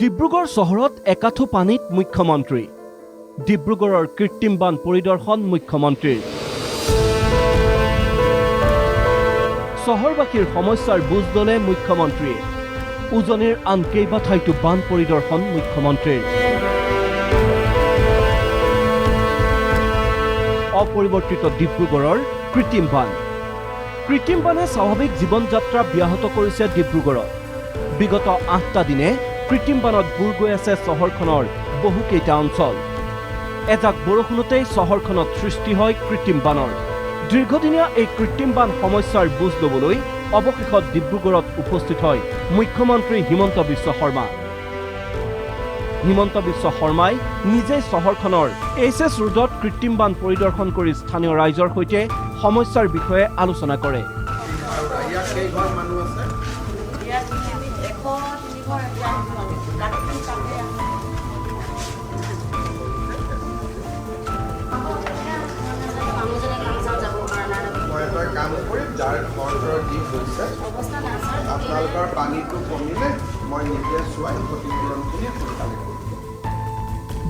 ডিব্ৰুগড় চহৰত একাঠু পানীত মুখ্যমন্ত্ৰী ডিব্ৰুগড়ৰ কৃত্ৰিম বান পৰিদৰ্শন মুখ্যমন্ত্ৰীৰ চহৰবাসীৰ সমস্যাৰ বুজ ল'লে মুখ্যমন্ত্ৰীয়ে উজনিৰ আন কেইবা ঠাইতো বান পৰিদৰ্শন মুখ্যমন্ত্ৰীৰ অপৰিৱৰ্তিত ডিব্ৰুগড়ৰ কৃত্ৰিম বানে স্বাভাৱিক জীৱন যাত্ৰা ব্যাহত কৰিছে ডিব্ৰুগড়ত বিগত 8টা দিনে কৃত্ৰিম বানত বুৰ গৈ আছে চহৰখনৰ বহুকেইটা অঞ্চল এজাক বৰষুণতেই চহৰখনত সৃষ্টি হয় কৃত্ৰিম বানৰ দীৰ্ঘদিনীয়া এই কৃত্ৰিম বান সমস্যাৰ বুজ ল'বলৈ অৱশেষত ডিব্ৰুগড়ত উপস্থিত হয় মুখ্যমন্ত্ৰী হিমন্ত বিশ্ব শৰ্মাই নিজেই চহৰখনৰ এইচএছ ৰোডত কৃত্ৰিম বান পৰিদৰ্শন কৰি স্থানীয় ৰাইজৰ সৈতে সমস্যাৰ বিষয়ে আলোচনা কৰে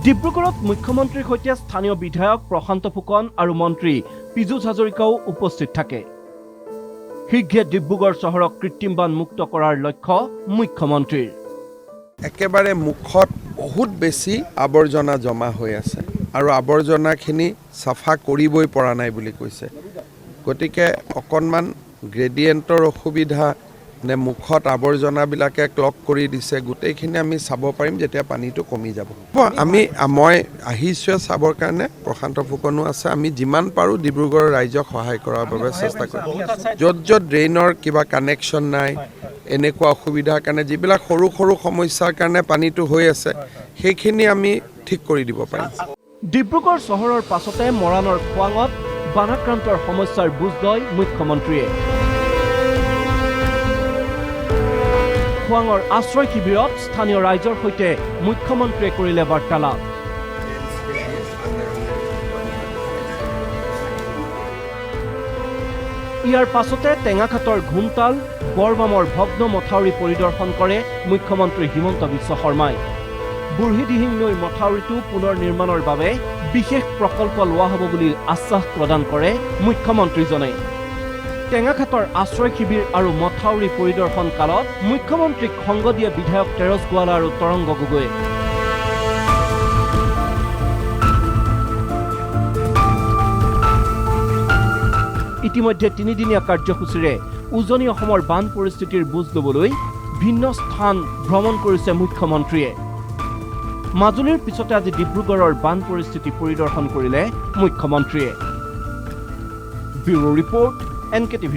ডিব্ৰুগড়ত মুখ্যমন্ত্ৰীৰ সৈতে স্থানীয় বিধায়ক প্ৰশান্ত ফুকন আৰু মন্ত্ৰী পীযুষ হাজৰিকাও উপস্থিত থাকে শীঘ্ৰে ডিব্ৰুগড় চহৰক কৃত্ৰিম বান মুক্ত কৰাৰ লক্ষ্য মুখ্যমন্ত্ৰীৰ একেবাৰে মুখত বহুত বেছি আৱৰ্জনা জমা হৈ আছে আৰু আৱৰ্জনাখিনি চাফা কৰিবই পৰা নাই বুলি কৈছে গতিকে অকণমান গ্ৰেডিয়েণ্টৰ অসুবিধা নে মুখত আৱৰ্জনাবিলাকে ক্লক কৰি দিছে গোটেইখিনি আমি চাব পাৰিম যেতিয়া পানীটো কমি যাব মই আহিছোঁ চাবৰ কাৰণে প্ৰশান্ত ফুকনো আছে আমি যিমান পাৰোঁ ডিব্ৰুগড়ৰ ৰাইজক সহায় কৰাৰ বাবে চেষ্টা কৰিম য'ত ড্ৰেইনৰ কিবা কানেকশ্যন নাই এনেকুৱা অসুবিধাৰ কাৰণে যিবিলাক সৰু সৰু সমস্যাৰ কাৰণে পানীটো হৈ আছে সেইখিনি আমি ঠিক কৰি দিব পাৰিম ডিব্ৰুগড় চহৰৰ পাছতে মৰাণৰ খোৱাঙত বানাক্ৰান্তৰ সমস্যাৰ বুজ লয় মুখ্যমন্ত্ৰীয়ে খোৱাঙৰ আশ্ৰয় শিবিৰত স্থানীয় ৰাইজৰ সৈতে মুখ্যমন্ত্ৰীয়ে কৰিলে বাৰ্তালাপ ইয়াৰ পাছতে টেঙাখাটৰ ঘুমতাল বৰমামৰ ভগ্ন মথাউৰি পৰিদৰ্শন কৰে মুখ্যমন্ত্ৰী হিমন্ত বিশ্ব শৰ্মাই বুঢ়ীদিহিং নৈ মথাউৰিটো পুনৰ নিৰ্মাণৰ বাবে বিশেষ প্ৰকল্প লোৱা হ'ব বুলি আশ্বাস প্ৰদান কৰে মুখ্যমন্ত্ৰীজনে টেঙাখাটৰ আশ্ৰয় শিবিৰ আৰু মথাউৰি পৰিদৰ্শন কালত মুখ্যমন্ত্ৰীক সংগ দিয়ে বিধায়ক তেৰছ গোৱালা আৰু তৰংগ গগৈ ইতিমধ্যে 3দিনীয়া কাৰ্যসূচীৰে উজনি অসমৰ বান পৰিস্থিতিৰ বুজ ল'বলৈ ভিন্ন স্থান ভ্ৰমণ কৰিছে মুখ্যমন্ত্ৰীয়ে মাজুলীৰ পিছতে আজি ডিব্ৰুগড়ৰ বান পৰিস্থিতি পৰিদৰ্শন কৰিলে মুখ্যমন্ত্ৰীয়ে ব্যুৰো ৰিপৰ্ট NKTV+